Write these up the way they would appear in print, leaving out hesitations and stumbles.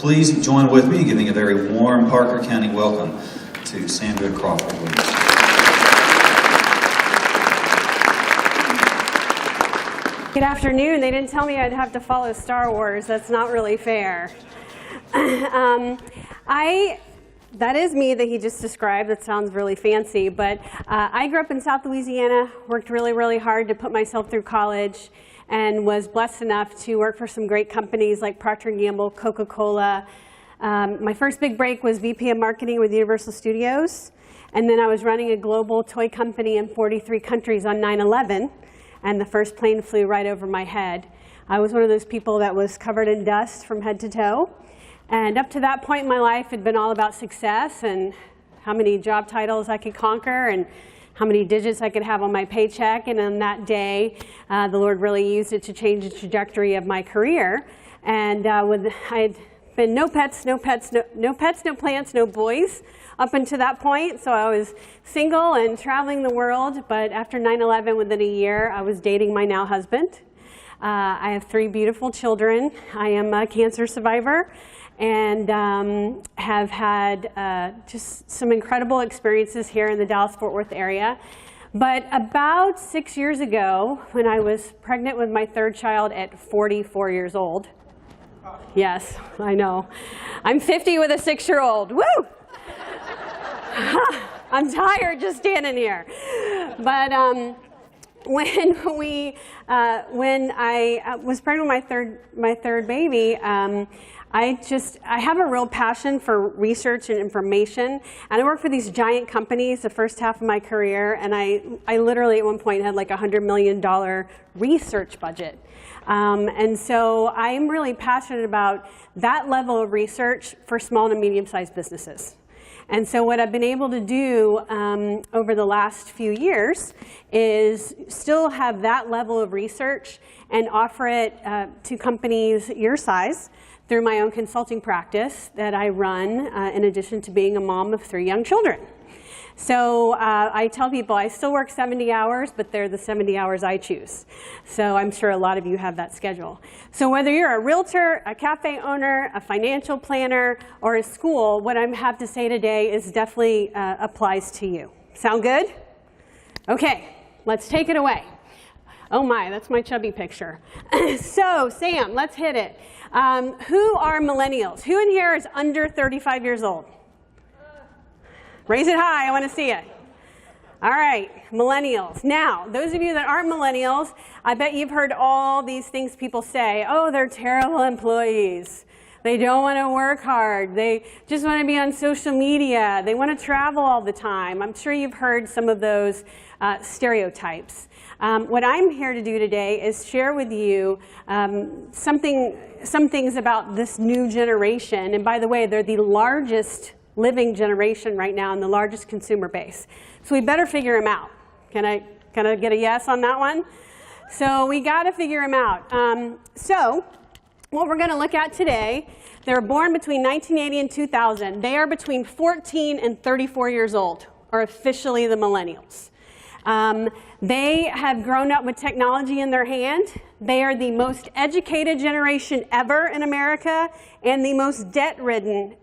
Please join with me in giving a very warm Parker County welcome to Sandra Crawford. Good afternoon. They didn't tell me I'd have to follow Star Wars. That's not really fair. That is me that he just described. That sounds really fancy. But I grew up in South Louisiana, worked really, really hard to put myself through college, and was blessed enough to work for some great companies like Procter & Gamble, Coca-Cola. My first big break was VP of Marketing with Universal Studios. And then I was running a global toy company in 43 countries on 9/11. And the first plane flew right over my head. I was one of those people that was covered in dust from head to toe. And up to that point in my life, it had been all about success and how many job titles I could conquer and how many digits I could have on my paycheck. And on that day, the Lord really used it to change the trajectory of my career. And I had been no pets, no plants, no boys up until that point. So I was single and traveling the world. But after 9/11, within a year, I was dating my now husband. I have 3 beautiful children. I am a cancer survivor and have had just some incredible experiences here in the Dallas-Fort Worth area. But about 6 years ago, when I was pregnant with my 3rd child at 44 years old, yes, I know, I'm 50 with a 6-year-old, woo! I'm tired just standing here. But when I was pregnant with my third baby, I have a real passion for research and information, and I worked for these giant companies the first half of my career, and I literally at one point had like a $100 million research budget. And so I'm really passionate about that level of research for small to medium-sized businesses. And so what I've been able to do over the last few years is still have that level of research and offer it to companies your size through my own consulting practice that I run in addition to being a mom of 3 young children. So I tell people I still work 70 hours, but they're the 70 hours I choose. So I'm sure a lot of you have that schedule. So whether you're a realtor, a cafe owner, a financial planner, or a school, what I have to say today is definitely applies to you. Sound good? Okay, let's take it away. Oh my, that's my chubby picture. So Sam, let's hit it. Who are millennials? Who in here is under 35 years old? Raise it high, I want to see it. All right, millennials. Now, those of you that aren't millennials, I bet you've heard all these things people say. Oh, they're terrible employees. They don't want to work hard. They just want to be on social media. They want to travel all the time. I'm sure you've heard some of those stereotypes. What I'm here to do today is share with you some things about this new generation. And by the way, they're the largest living generation right now and the largest consumer base. So we better figure them out. Can I get a yes on that one? So we got to figure them out. So what we're going to look at today, they were born between 1980 and 2000. They are between 14 and 34 years old, are officially the millennials. They have grown up with technology in their hand. They are the most educated generation ever in America and the most debt-ridden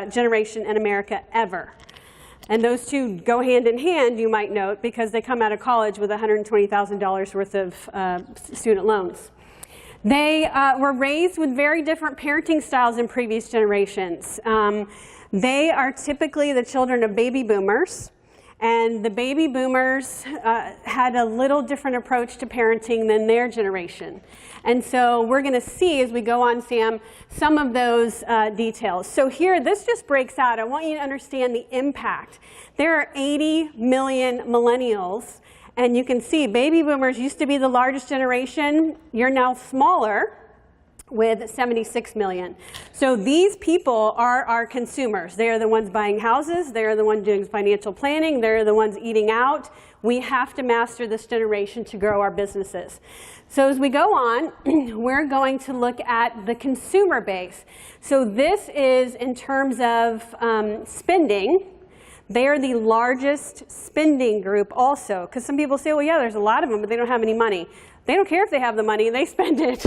generation in America ever. And those two go hand in hand, you might note, because they come out of college with $120,000 worth of student loans. They were raised with very different parenting styles than previous generations. They are typically the children of baby boomers. And the baby boomers had a little different approach to parenting than their generation. And so we're going to see as we go on, Sam, some of those details. So here, this just breaks out. I want you to understand the impact. There are 80 million millennials. And you can see baby boomers used to be the largest generation. You're now smaller, with 76 million. So these people are our consumers. They are the ones buying houses. They are the ones doing financial planning. They're the ones eating out. We have to master this generation to grow our businesses. So as we go on, we're going to look at the consumer base. So this is in terms of spending. They are the largest spending group also. Because some people say, well, yeah, there's a lot of them, but they don't have any money. They don't care if they have the money, they spend it.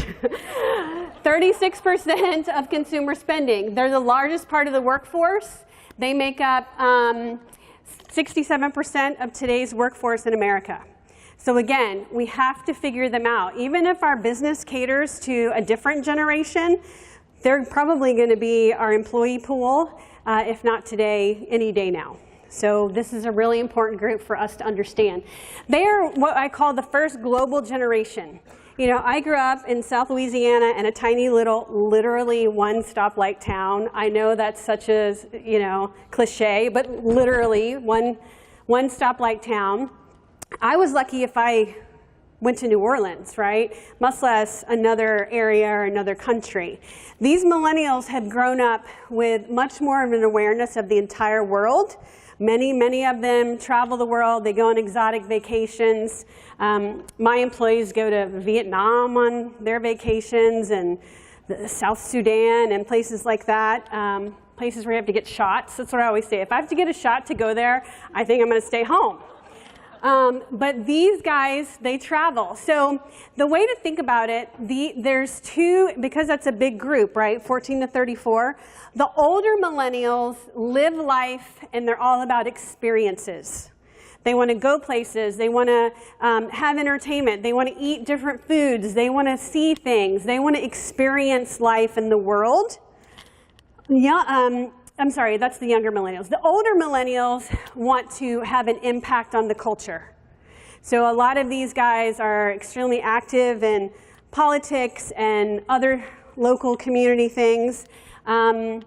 36% of consumer spending. They're the largest part of the workforce. They make up 67% of today's workforce in America. So again, we have to figure them out. Even if our business caters to a different generation, they're probably going to be our employee pool, if not today, any day now. So this is a really important group for us to understand. They are what I call the first global generation. You know, I grew up in South Louisiana in a tiny little, literally one stoplight town. I know that's such a, you know, cliche, but literally one stoplight town. I was lucky if I went to New Orleans, right? Much less another area or another country. These millennials have grown up with much more of an awareness of the entire world. Many of them travel the world. They go on exotic vacations. My employees go to Vietnam on their vacations and South Sudan and places like that. Places where you have to get shots. That's what I always say. If I have to get a shot to go there, I think I'm going to stay home. But these guys, they travel. So the way to think about it, there's two, because that's a big group, right, 14 to 34. The older millennials live life, and they're all about experiences. They want to go places. They want to have entertainment. They want to eat different foods. They want to see things. They want to experience life in the world. Yeah, I'm sorry, that's the younger millennials. The older millennials want to have an impact on the culture. So a lot of these guys are extremely active in politics and other local community things. And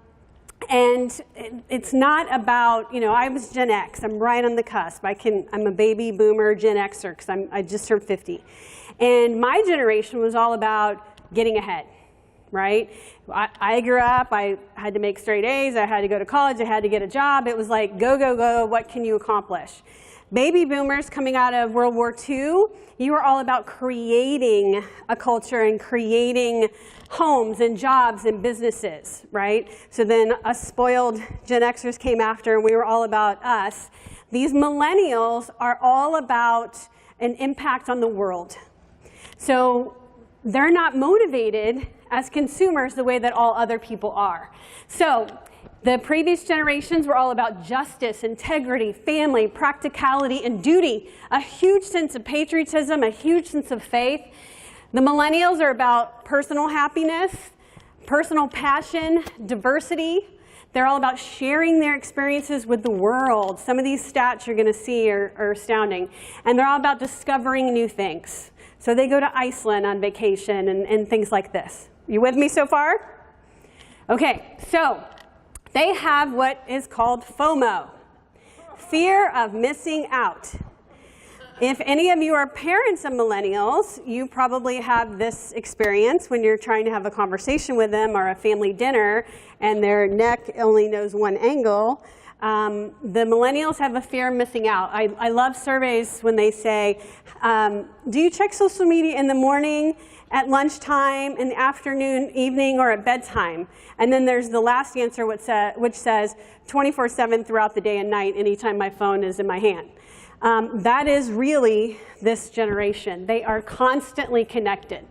it's not about, you know, I was Gen X. I'm right on the cusp. I'm a baby boomer Gen Xer because I just turned 50. And my generation was all about getting ahead. Right? I grew up, I had to make straight A's, I had to go to college, I had to get a job. It was like, go, go, go, what can you accomplish? Baby boomers coming out of World War II, you were all about creating a culture and creating homes and jobs and businesses, right? So then us spoiled Gen Xers came after and we were all about us. These millennials are all about an impact on the world. So they're not motivated as consumers the way that all other people are. So the previous generations were all about justice, integrity, family, practicality, and duty, a huge sense of patriotism, a huge sense of faith. The millennials are about personal happiness, personal passion, diversity. They're all about sharing their experiences with the world. Some of these stats you're going to see are astounding. And they're all about discovering new things. So they go to Iceland on vacation and things like this. You with me so far? Okay, so they have what is called FOMO, fear of missing out. If any of you are parents of millennials, you probably have this experience when you're trying to have a conversation with them or a family dinner and their neck only knows one angle. The millennials have a fear of missing out. I love surveys when they say, do you check social media in the morning, at lunchtime, in the afternoon, evening, or at bedtime? And then there's the last answer which says 24/7 throughout the day and night, anytime my phone is in my hand. That is really this generation. They are constantly connected.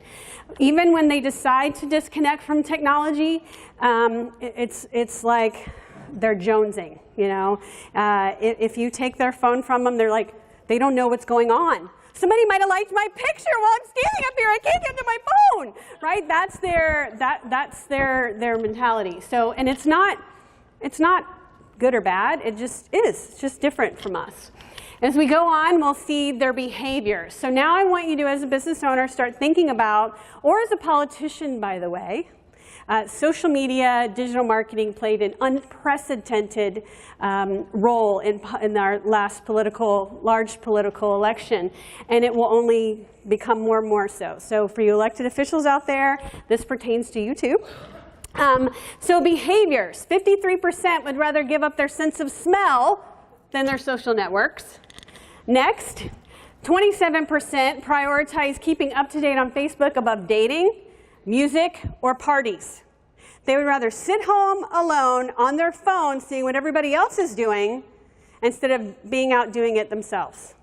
Even when they decide to disconnect from technology, it's like they're jonesing, you know. If you take their phone from them, they're like, they don't know what's going on. Somebody might have liked my picture while I'm standing up here. I can't get to my phone, right? That's their mentality. So, and it's not good or bad. It just is. It's just different from us. As we go on, we'll see their behaviors. So now I want you to, as a business owner, start thinking about, or as a politician, by the way, social media, digital marketing played an unprecedented role in our last large political election, and it will only become more and more so. So for you elected officials out there, this pertains to you too. So behaviors, 53% would rather give up their sense of smell than their social networks. Next, 27% prioritize keeping up to date on Facebook above dating, music, or parties. They would rather sit home alone on their phone seeing what everybody else is doing instead of being out doing it themselves.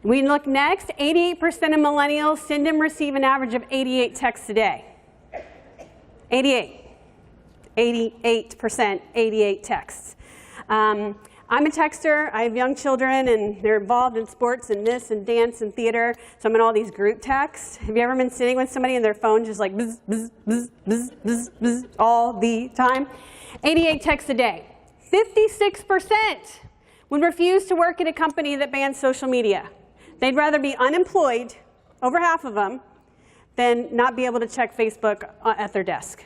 We look next, 88% of millennials send and receive an average of 88 texts a day. 88%, 88 texts. I'm a texter. I have young children, and they're involved in sports and this and dance and theater, so I'm in all these group texts. Have you ever been sitting with somebody and their phone just like bzz, bzz, bzz, bzz, bzz, bzz, all the time? 88 texts a day. 56% would refuse to work at a company that bans social media. They'd rather be unemployed, over half of them, than not be able to check Facebook at their desk.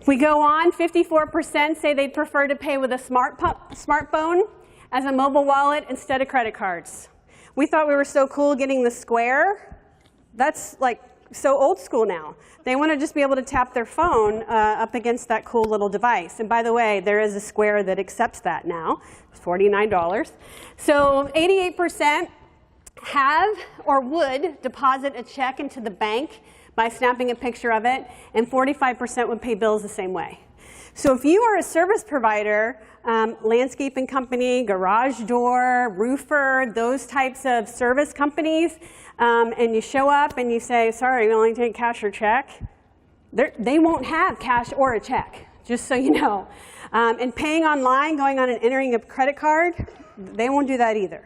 If we go on, 54% say they'd prefer to pay with a smartphone as a mobile wallet instead of credit cards. We thought we were so cool getting the Square. That's like so old school now. They want to just be able to tap their phone up against that cool little device. And by the way, there is a Square that accepts that now. It's $49. So 88% have or would deposit a check into the bank by snapping a picture of it, and 45% would pay bills the same way. So if you are a service provider, landscaping company, garage door, roofer, those types of service companies, and you show up and you say, sorry, we only take cash or check, they won't have cash or a check, just so you know. And paying online, going on and entering a credit card, they won't do that either.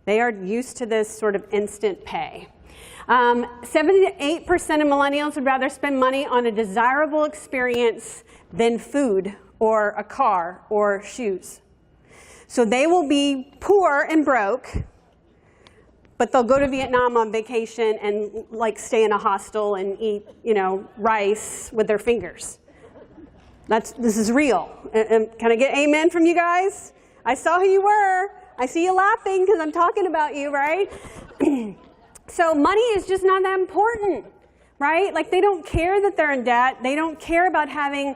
They are used to this sort of instant pay. 78% of millennials would rather spend money on a desirable experience than food or a car or shoes. So they will be poor and broke, but they'll go to Vietnam on vacation and like stay in a hostel and eat, rice with their fingers. This is real. Can I get amen from you guys? I saw who you were. I see you laughing because I'm talking about you, right? So money is just not that important, right? Like they don't care that they're in debt. They don't care about having,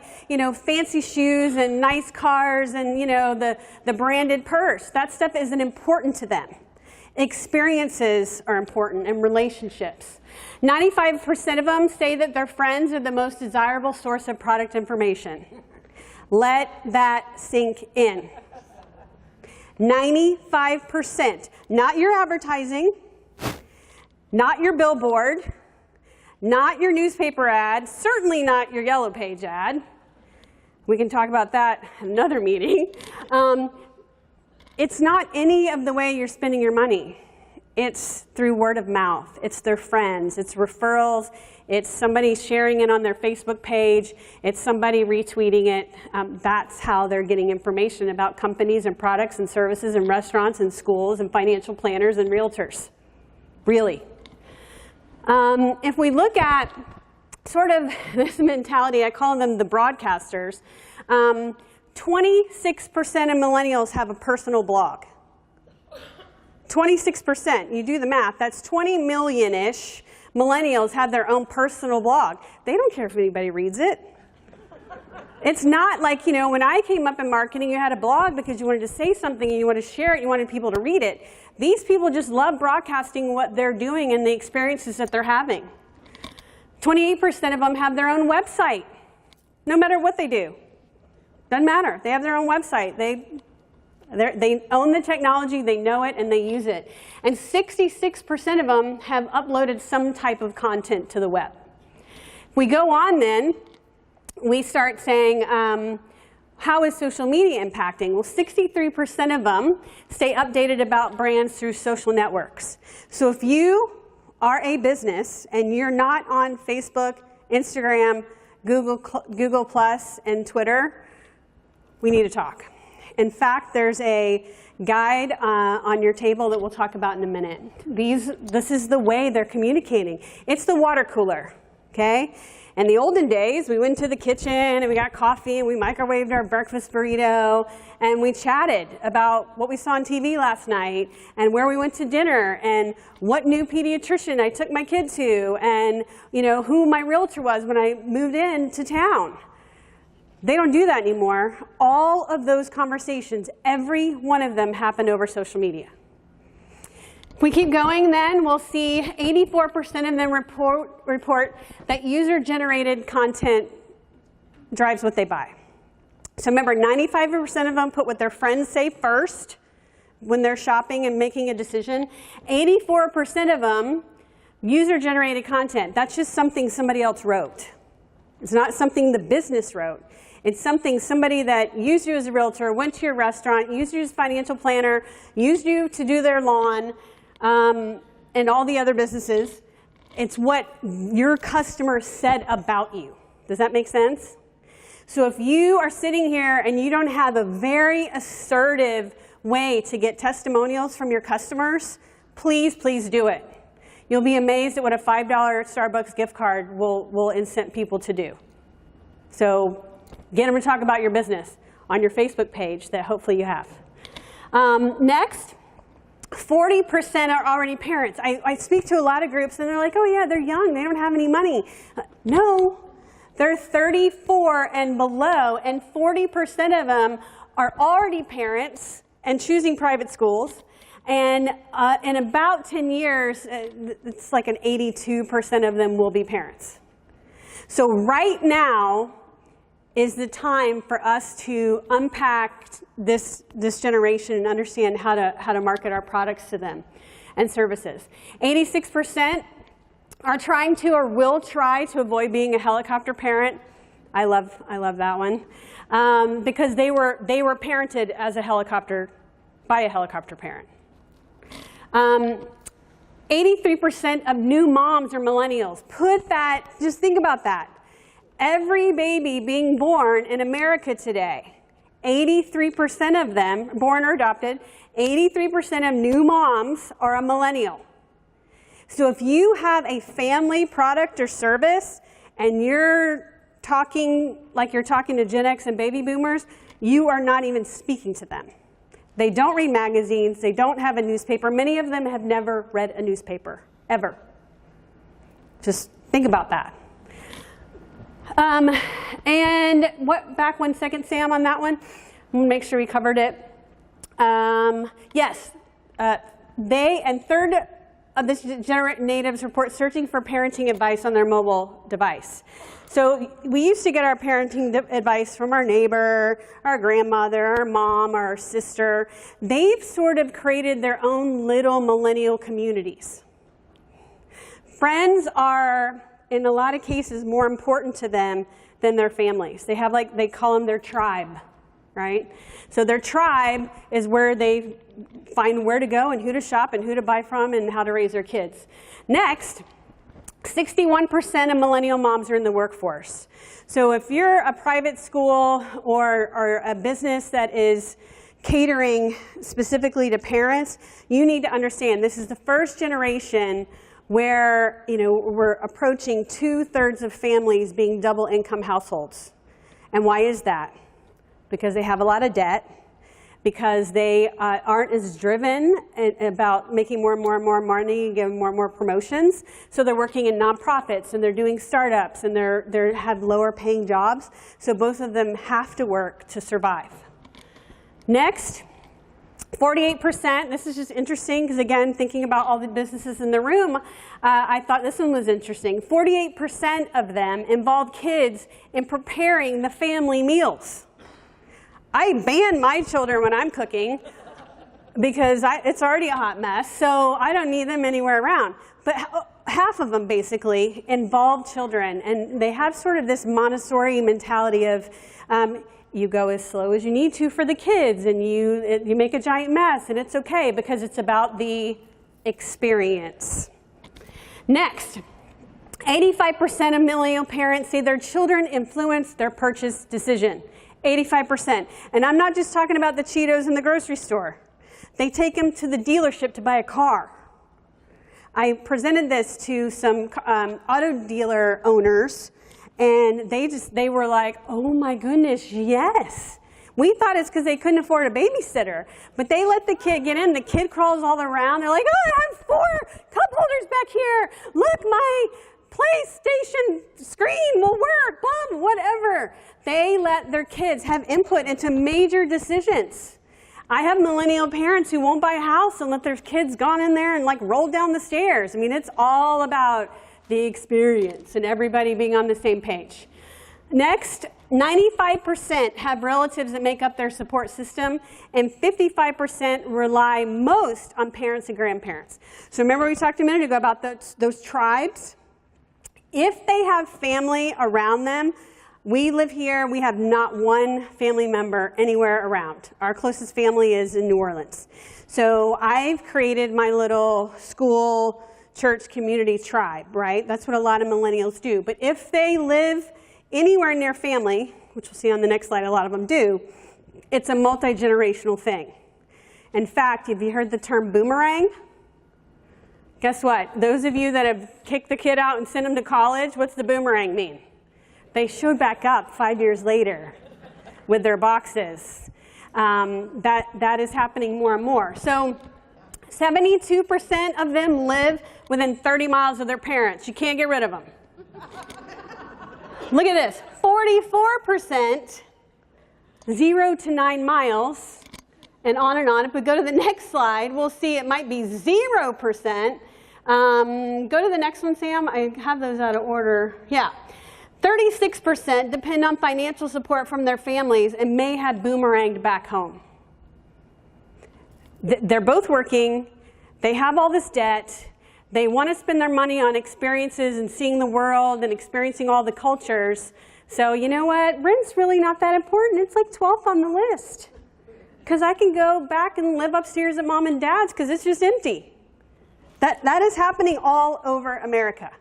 fancy shoes and nice cars and, the branded purse. That stuff isn't important to them. Experiences are important and relationships. 95% of them say that their friends are the most desirable source of product information. Let that sink in. 95%, not your advertising, not your billboard, not your newspaper ad, certainly not your Yellow Page ad. We can talk about that in another meeting. It's not any of the way you're spending your money. It's through word of mouth. It's their friends. It's referrals. It's somebody sharing it on their Facebook page. It's somebody retweeting it. That's how they're getting information about companies and products and services and restaurants and schools and financial planners and realtors. Really. If we look at sort of this mentality, I call them the broadcasters, 26% of millennials have a personal blog. 26%, you do the math, that's 20 million-ish millennials have their own personal blog. They don't care if anybody reads it. It's not like, when I came up in marketing, you had a blog because you wanted to say something and you wanted to share it, you wanted people to read it. These people just love broadcasting what they're doing and the experiences that they're having. 28% of them have their own website, no matter what they do. Doesn't matter. They have their own website. They own the technology, they know it, and they use it. And 66% of them have uploaded some type of content to the web. If we go on then, we start saying, how is social media impacting? Well, 63% of them stay updated about brands through social networks. So if you are a business and you're not on Facebook, Instagram, Google Plus, and Twitter, we need to talk. In fact, there's a guide on your table that we'll talk about in a minute. This is the way they're communicating. It's the water cooler, okay? In the olden days, we went to the kitchen and we got coffee and we microwaved our breakfast burrito and we chatted about what we saw on TV last night and where we went to dinner and what new pediatrician I took my kid to and who my realtor was when I moved into town. They don't do that anymore. All of those conversations, every one of them happened over social media. If we keep going then, we'll see 84% of them report that user-generated content drives what they buy. So remember, 95% of them put what their friends say first when they're shopping and making a decision. 84% of them, user-generated content. That's just something somebody else wrote. It's not something the business wrote. It's something somebody that used you as a realtor, went to your restaurant, used you as a financial planner, used you to do their lawn, and all the other businesses. It's what your customer said about you. Does that make sense? So if you are sitting here and you don't have a very assertive way to get testimonials from your customers, please, please do it. You'll be amazed at what a $5 Starbucks gift card will incent people to do. So get them to talk about your business on your Facebook page that hopefully you have. Next, 40% are already parents. I speak to a lot of groups and they're like, oh yeah, they're young, they don't have any money. No, they're 34 and below, and 40% of them are already parents and choosing private schools. And in about 10 years, it's like an 82% of them will be parents. So right now is the time for us to unpack this generation and understand how to market our products to them and services. 86% are trying to or will try to avoid being a helicopter parent. I love that one because they were parented as by a helicopter parent. 83% of new moms are millennials. Just think about that. Every baby being born in America today, 83% of them, born or adopted, 83% of new moms are a millennial. So if you have a family product or service and you're talking like you're talking to Gen X and baby boomers, you are not even speaking to them. They don't read magazines. They don't have a newspaper. Many of them have never read a newspaper, ever. Just think about that. And back 1 second, Sam, on that one. Make sure we covered it. Yes, third of the natives report searching for parenting advice on their mobile device. So we used to get our parenting advice from our neighbor, our grandmother, our mom, our sister. They've sort of created their own little millennial communities. Friends are, in a lot of cases, more important to them than their families. They have they call them their tribe, right? So their tribe is where they find where to go and who to shop and who to buy from and how to raise their kids. Next, 61% of millennial moms are in the workforce. So if you're a private school or a business that is catering specifically to parents, you need to understand this is the first generation where we're approaching 2/3 of families being double income households. And why is that? Because they have a lot of debt, because they aren't as driven about making more and more money and getting more and more promotions. So they're working in nonprofits and they're doing startups and they have lower paying jobs. So both of them have to work to survive. Next, 48%, this is just interesting because again, thinking about all the businesses in the room, I thought this one was interesting. 48% of them involve kids in preparing the family meals. I ban my children when I'm cooking because it's already a hot mess, so I don't need them anywhere around. But half of them basically involve children, and they have sort of this Montessori mentality of you go as slow as you need to for the kids, and you make a giant mess, and it's okay because it's about the experience. Next, 85% of millennial parents say their children influence their purchase decision. 85%. And I'm not just talking about the Cheetos in the grocery store. They take them to the dealership to buy a car. I presented this to some auto dealer owners, and they were like, oh my goodness, yes. We thought it's because they couldn't afford a babysitter, but they let the kid get in. The kid crawls all around. They're like, oh, I have 4 cup holders back here. Look, my PlayStation screen will work, blah, whatever. They let their kids have input into major decisions. I have millennial parents who won't buy a house and let their kids gone in there and roll down the stairs. I mean, it's all about the experience and everybody being on the same page. Next, 95% have relatives that make up their support system, and 55% rely most on parents and grandparents. So remember we talked a minute ago about those tribes? If they have family around them, we live here, we have not one family member anywhere around. Our closest family is in New Orleans. So I've created my little school, church, community tribe, right? That's what a lot of millennials do. But if they live anywhere near family, which we'll see on the next slide, a lot of them do, it's a multi-generational thing. In fact, have you heard the term boomerang? Guess what? Those of you that have kicked the kid out and sent him to college, what's the boomerang mean? They showed back up 5 years later with their boxes. That is happening more and more. So 72% of them live within 30 miles of their parents. You can't get rid of them. Look at this, 44%, 0 to 9 miles, and on and on. If we go to the next slide, we'll see it might be 0%. Go to the next one, Sam. I have those out of order. Yeah. 36% depend on financial support from their families and may have boomeranged back home. They're both working. They have all this debt. They want to spend their money on experiences and seeing the world and experiencing all the cultures. So you know what? Rent's really not that important. It's like 12th on the list. Because I can go back and live upstairs at mom and dad's because it's just empty. That is happening all over America.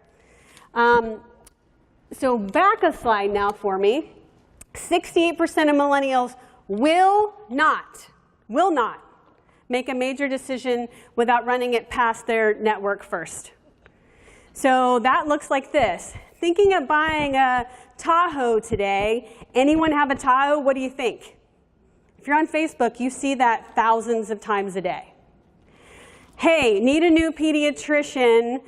So back a slide now for me. 68% of millennials will not make a major decision without running it past their network first. So that looks like this. Thinking of buying a Tahoe today. Anyone have a Tahoe? What do you think? If you're on Facebook, you see that thousands of times a day. Hey, need a new pediatrician.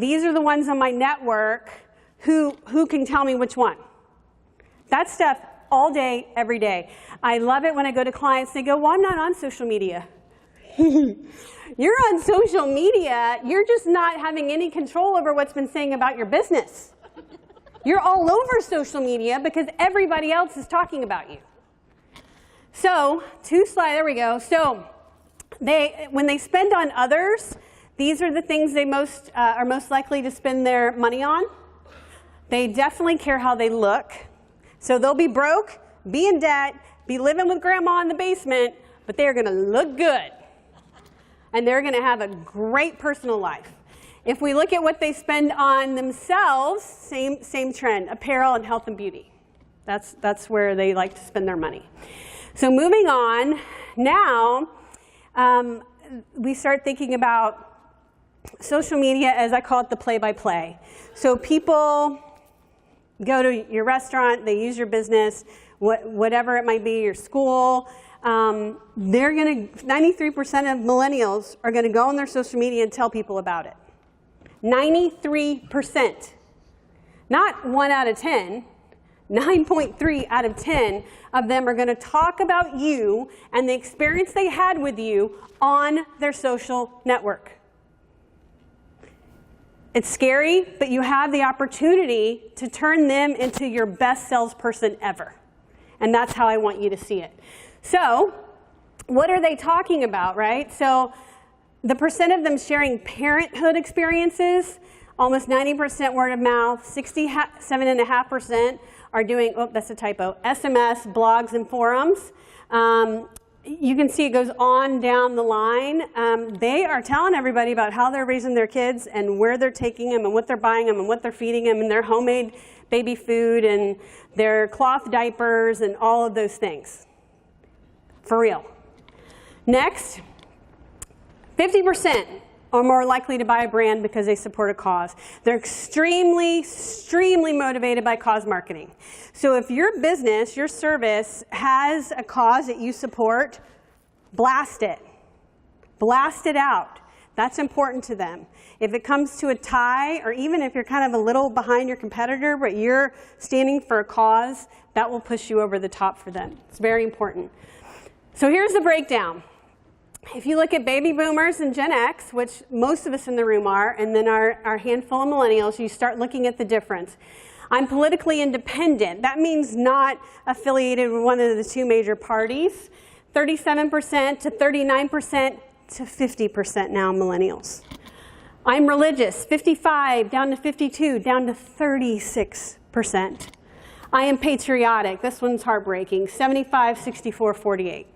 These are the ones on my network. Who can tell me which one? That stuff all day, every day. I love it when I go to clients, they go, well, I'm not on social media. You're on social media, you're just not having any control over what's been saying about your business. You're all over social media because everybody else is talking about you. So, there we go. So, when they spend on others, these are the things they are most likely to spend their money on. They definitely care how they look. So they'll be broke, be in debt, be living with grandma in the basement, but they're going to look good. And they're going to have a great personal life. If we look at what they spend on themselves, same trend, apparel and health and beauty. That's where they like to spend their money. So moving on, now we start thinking about social media as I call it the play-by-play. So people go to your restaurant, they use your business, whatever it might be, your school. 93% of millennials are going to go on their social media and tell people about it. 93%. Not 1 out of 10. 9.3 out of 10 of them are going to talk about you and the experience they had with you on their social network. It's scary, but you have the opportunity to turn them into your best salesperson ever. And that's how I want you to see it. So, what are they talking about, right? So, the percent of them sharing parenthood experiences, almost 90% word of mouth, 67.5% are doing, oh, that's a typo, SMS, blogs, and forums. You can see it goes on down the line. They are telling everybody about how they're raising their kids and where they're taking them and what they're buying them and what they're feeding them and their homemade baby food and their cloth diapers and all of those things. For real. Next, 50% are more likely to buy a brand because they support a cause. They're extremely motivated by cause marketing. So if your business, your service has a cause that you support, blast it. Blast it out. That's important to them. If it comes to a tie, or even if you're kind of a little behind your competitor, but you're standing for a cause, that will push you over the top for them. It's very important. So here's the breakdown. If you look at baby boomers and Gen X, which most of us in the room are, and then our handful of millennials, you start looking at the difference. I'm politically independent. That means not affiliated with one of the two major parties. 37% to 39% to 50% now millennials. I'm religious, 55, down to 52, down to 36%. I am patriotic, this one's heartbreaking, 75, 64, 48.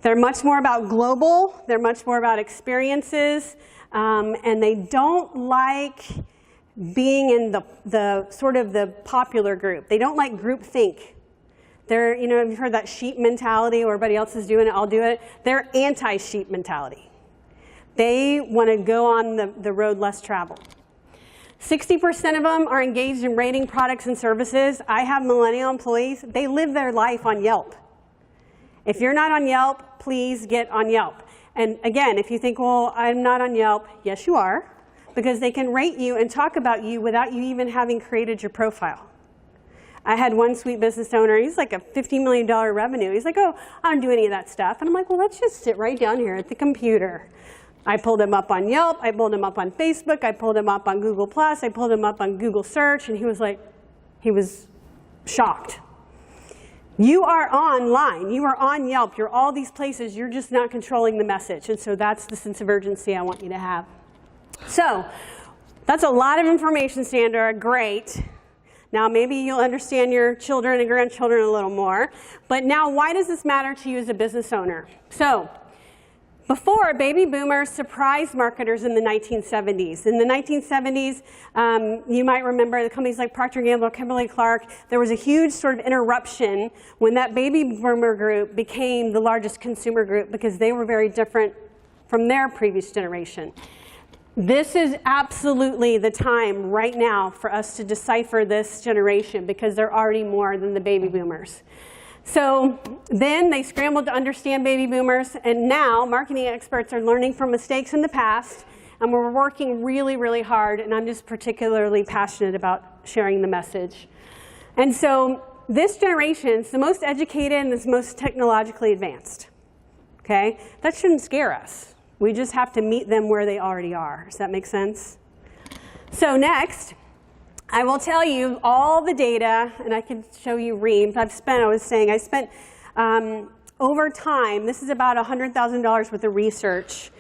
They're much more about global, they're much more about experiences, and they don't like being in the sort of the popular group. They don't like groupthink. They're, you know, you've heard that sheep mentality where everybody else is doing it, I'll do it. They're anti-sheep mentality. They want to go on the road less traveled. 60% of them are engaged in rating products and services. I have millennial employees. They live their life on Yelp. If you're not on Yelp, please get on Yelp. And again, if you think, well, I'm not on Yelp, yes, you are, because they can rate you and talk about you without you even having created your profile. I had one sweet business owner, he's like a $50 million revenue. He's like, oh, I don't do any of that stuff. And I'm like, well, let's just sit right down here at the computer. I pulled him up on Yelp, I pulled him up on Facebook, I pulled him up on Google+, I pulled him up on Google Search, and he was like, he was shocked. You are online, you are on Yelp, you're all these places, you're just not controlling the message. And so that's the sense of urgency I want you to have. So that's a lot of information, Sandra, great. Now maybe you'll understand your children and grandchildren a little more. But now why does this matter to you as a business owner? So before, baby boomers surprised marketers in the 1970s. In the 1970s, you might remember the companies like Procter & Gamble, Kimberly-Clark, there was a huge sort of interruption when that baby boomer group became the largest consumer group because they were very different from their previous generation. This is absolutely the time right now for us to decipher this generation because they're already more than the baby boomers. So then they scrambled to understand baby boomers, and now marketing experts are learning from mistakes in the past, and we're working really, really hard, and I'm just particularly passionate about sharing the message. And so this generation is the most educated and is most technologically advanced. Okay? That shouldn't scare us. We just have to meet them where they already are. Does that make sense? So next, I will tell you all the data, and I can show you reams. I spent over time, this is about $100,000 worth of research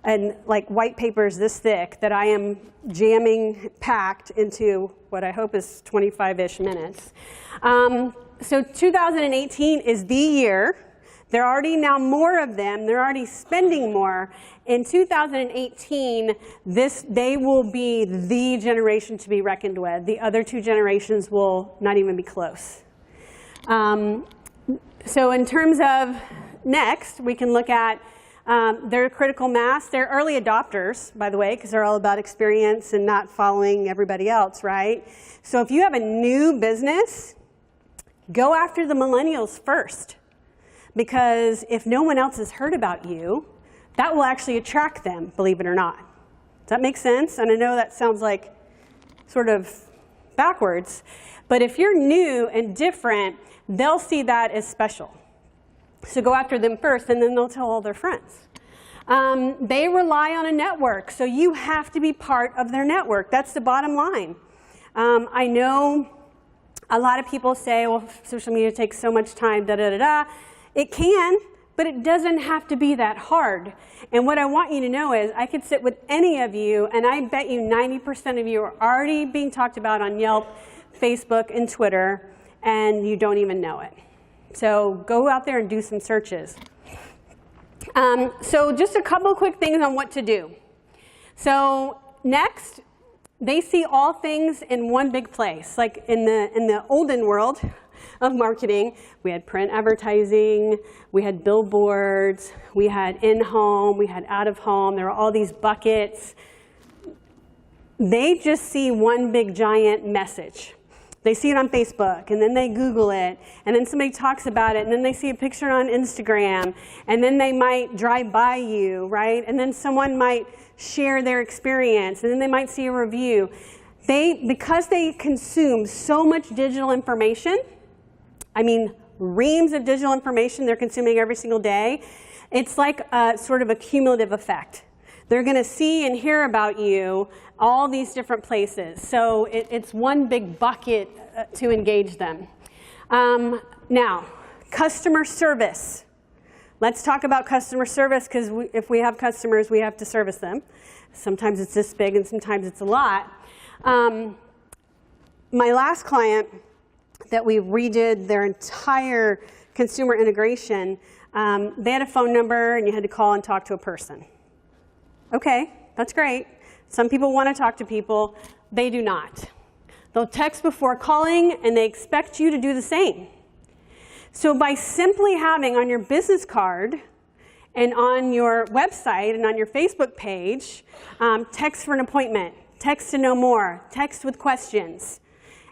and like white papers this thick that I am jamming packed into what I hope is 25-ish minutes. So 2018 is the year. There are already now more of them. They're already spending more. In 2018, they will be the generation to be reckoned with. The other two generations will not even be close. So in terms of next, we can look at their critical mass. They're early adopters, by the way, because they're all about experience and not following everybody else, right? So if you have a new business, go after the millennials first. Because if no one else has heard about you, that will actually attract them, believe it or not. Does that make sense? And I know that sounds like sort of backwards. But if you're new and different, they'll see that as special. So go after them first, and then they'll tell all their friends. They rely on a network, so you have to be part of their network. That's the bottom line. I know a lot of people say, well, social media takes so much time, da-da-da-da. It can, but it doesn't have to be that hard. And what I want you to know is I could sit with any of you, and I bet you 90% of you are already being talked about on Yelp, Facebook, and Twitter, and you don't even know it. So go out there and do some searches. So just a couple quick things on what to do. So next, they see all things in one big place. Like in the olden world of marketing, we had print advertising, we had billboards, we had in-home, we had out-of-home. There were all these buckets. They just see one big giant message. They see it on Facebook, and then they Google it, and then somebody talks about it, and then they see a picture on Instagram, and then they might drive by you, right? And then someone might share their experience, and then they might see a review. Because they consume so much digital information, I mean, reams of digital information they're consuming every single day, it's like a sort of a cumulative effect. They're going to see and hear about you all these different places. So it's one big bucket to engage them. Now, customer service. Let's talk about customer service, because if we have customers, we have to service them. Sometimes it's this big and sometimes it's a lot. My last client that we redid their entire consumer integration, they had a phone number and you had to call and talk to a person. Okay, that's great. Some people want to talk to people. They do not. They'll text before calling and they expect you to do the same. So by simply having on your business card and on your website and on your Facebook page, text for an appointment, text to know more, text with questions,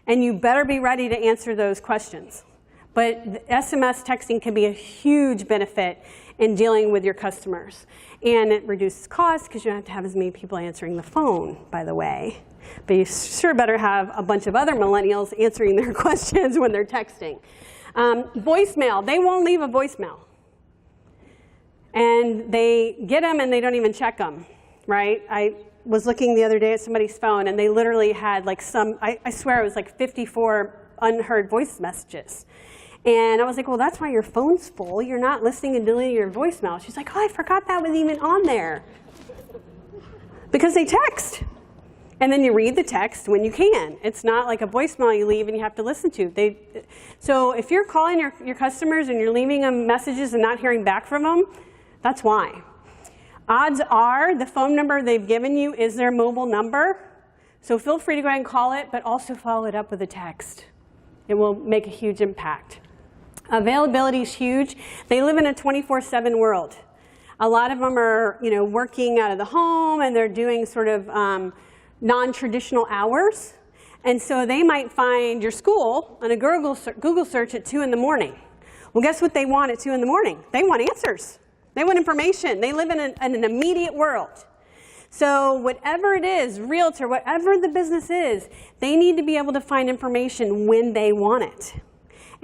and you better be ready to answer those questions. But SMS texting can be a huge benefit in dealing with your customers. And it reduces costs because you don't have to have as many people answering the phone, by the way. But you sure better have a bunch of other millennials answering their questions when they're texting. Voicemail, they won't leave a voicemail. And they get them and they don't even check them, right? I was looking the other day at somebody's phone and they literally had like I swear it was like 54 unheard voice messages. And I was like, well, that's why your phone's full. You're not listening and deleting your voicemail. She's like, oh, I forgot that was even on there. Because they text. And then you read the text when you can. It's not like a voicemail you leave and you have to listen to. So if you're calling your customers and you're leaving them messages and not hearing back from them, that's why. Odds are the phone number they've given you is their mobile number. So feel free to go ahead and call it, but also follow it up with a text. It will make a huge impact. Availability is huge. They live in a 24/7 world. A lot of them are, working out of the home and they're doing sort of non-traditional hours. And so they might find your school on a Google search at 2 in the morning. Well, guess what they want at 2 in the morning? They want answers. They want information. They live in an immediate world. So whatever it is, realtor, whatever the business is, they need to be able to find information when they want it.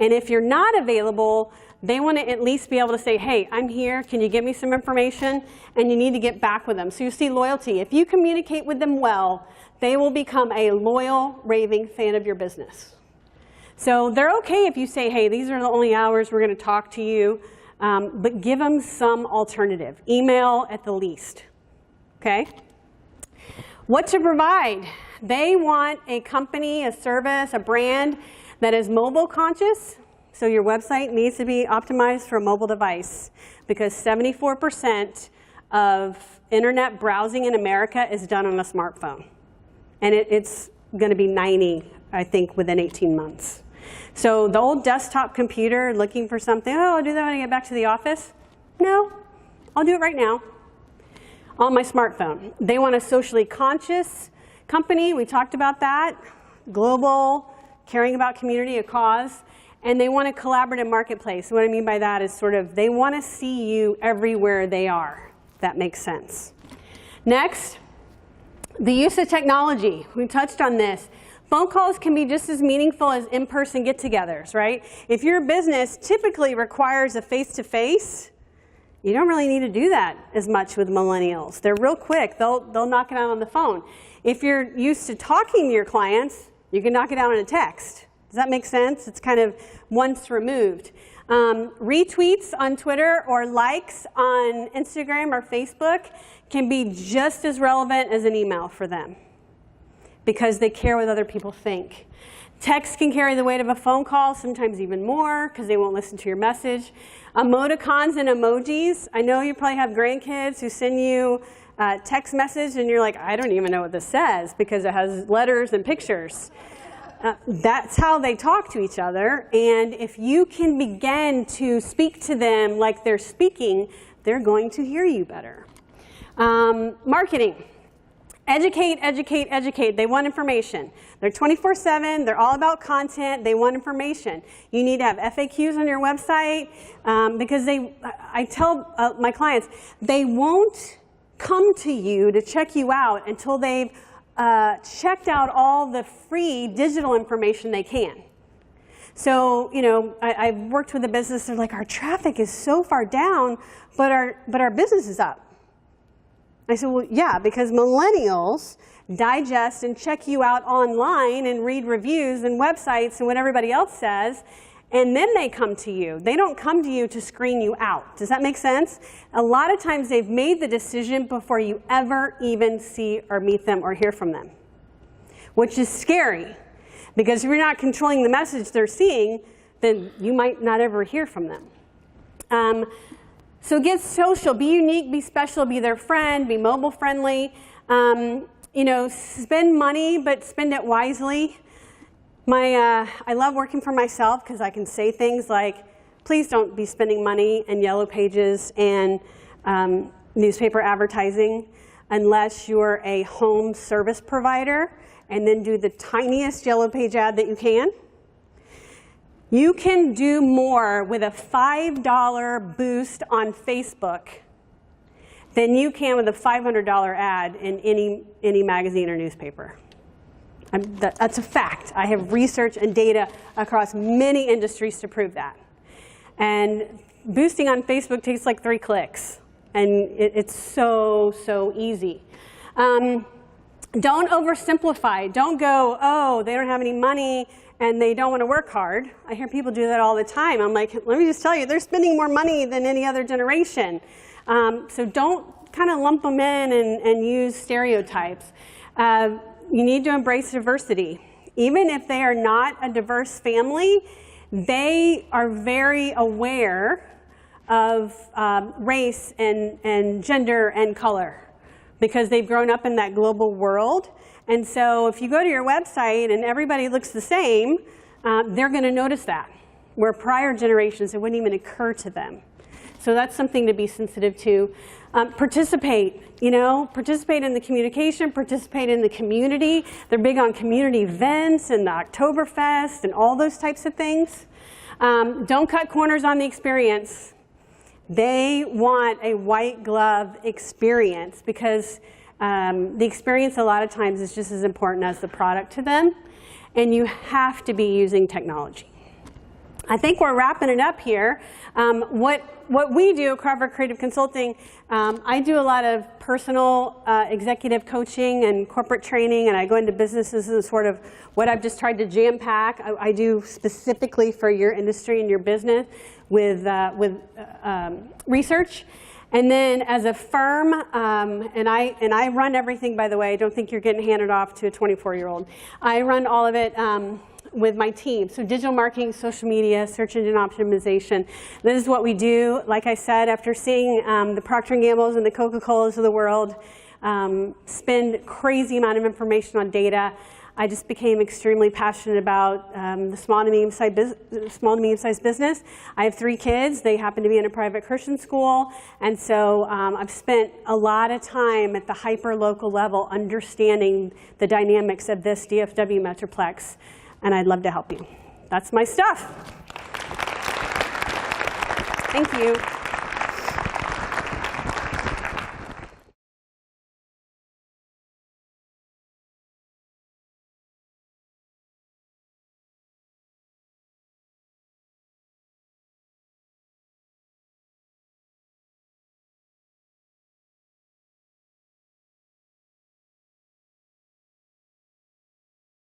And if you're not available, they want to at least be able to say, hey, I'm here. Can you give me some information? And you need to get back with them. So you see loyalty. If you communicate with them well, they will become a loyal, raving fan of your business. So they're okay if you say, hey, these are the only hours we're going to talk to you. But give them some alternative. Email at the least. Okay? What to provide? They want a company, a service, a brand that is mobile conscious. So your website needs to be optimized for a mobile device because 74% of internet browsing in America is done on a smartphone. And it's going to be 90, I think, within 18 months. So the old desktop computer looking for something, oh, I'll do that when I get back to the office. No, I'll do it right now on my smartphone. They want a socially conscious company. We talked about that. Global, caring about community, a cause. And they want a collaborative marketplace. What I mean by that is sort of they want to see you everywhere they are. If that makes sense. Next, the use of technology. We touched on this. Phone calls can be just as meaningful as in-person get-togethers, right? If your business typically requires a face-to-face, you don't really need to do that as much with millennials. They're real quick. They'll knock it out on the phone. If you're used to talking to your clients, you can knock it out on a text. Does that make sense? It's kind of once removed. Retweets on Twitter or likes on Instagram or Facebook can be just as relevant as an email for them because they care what other people think. Text can carry the weight of a phone call, sometimes even more because they won't listen to your message. Emoticons and emojis. I know you probably have grandkids who send you text message and you're like, I don't even know what this says because it has letters and pictures. That's how they talk to each other. And if you can begin to speak to them like they're speaking, they're going to hear you better. Marketing. Educate, educate, educate. They want information. They're 24/7. They're all about content. They want information. You need to have FAQs on your website because I tell my clients, they won't come to you to check you out until they've checked out all the free digital information they can. So, I've worked with a business, they're like, our traffic is so far down, but our business is up. I said, well, yeah, because millennials digest and check you out online and read reviews and websites and what everybody else says, and then they come to you. They don't come to you to screen you out. Does that make sense? A lot of times they've made the decision before you ever even see or meet them or hear from them, which is scary, because if you're not controlling the message they're seeing, then you might not ever hear from them. So get social, be unique, be special, be their friend, be mobile friendly. You know, spend money, but spend it wisely. I love working for myself because I can say things like, please don't be spending money in Yellow Pages and newspaper advertising unless you're a home service provider, and then do the tiniest Yellow Page ad that you can. You can do more with a $5 boost on Facebook than you can with a $500 ad in any magazine or newspaper. That's a fact. I have research and data across many industries to prove that. And boosting on Facebook takes like 3 clicks. And it's so easy. Don't oversimplify. Don't go, oh, they don't have any money and they don't want to work hard. I hear people do that all the time. I'm like, let me just tell you, they're spending more money than any other generation. So don't kind of lump them in and use stereotypes. You need to embrace diversity. Even if they are not a diverse family, they are very aware of race and gender and color, because they've grown up in that global world. And so if you go to your website and everybody looks the same, they're going to notice that, where prior generations, it wouldn't even occur to them. So that's something to be sensitive to. Participate, you know, participate in the communication, participate in the community. They're big on community events and the Oktoberfest and all those types of things. Don't cut corners on the experience. They want a white glove experience, because the experience a lot of times is just as important as the product to them, and you have to be using technology. I think we're wrapping it up here. What we do, Carver Creative Consulting, I do a lot of personal executive coaching and corporate training, and I go into businesses and sort of what I've just tried to jam pack. I do specifically for your industry and your business with research. And then as a firm, and I run everything, by the way. I don't think you're getting handed off to a 24-year-old. I run all of it with my team. So digital marketing, social media, search engine optimization. This is what we do. Like I said, after seeing the Procter & Gamble's and the Coca-Colas of the world spend crazy amount of information on data, I just became extremely passionate about the small to medium-sized business. I have 3 kids. They happen to be in a private Christian school. And so I've spent a lot of time at the hyper-local level understanding the dynamics of this DFW Metroplex. And I'd love to help you. That's my stuff. Thank you.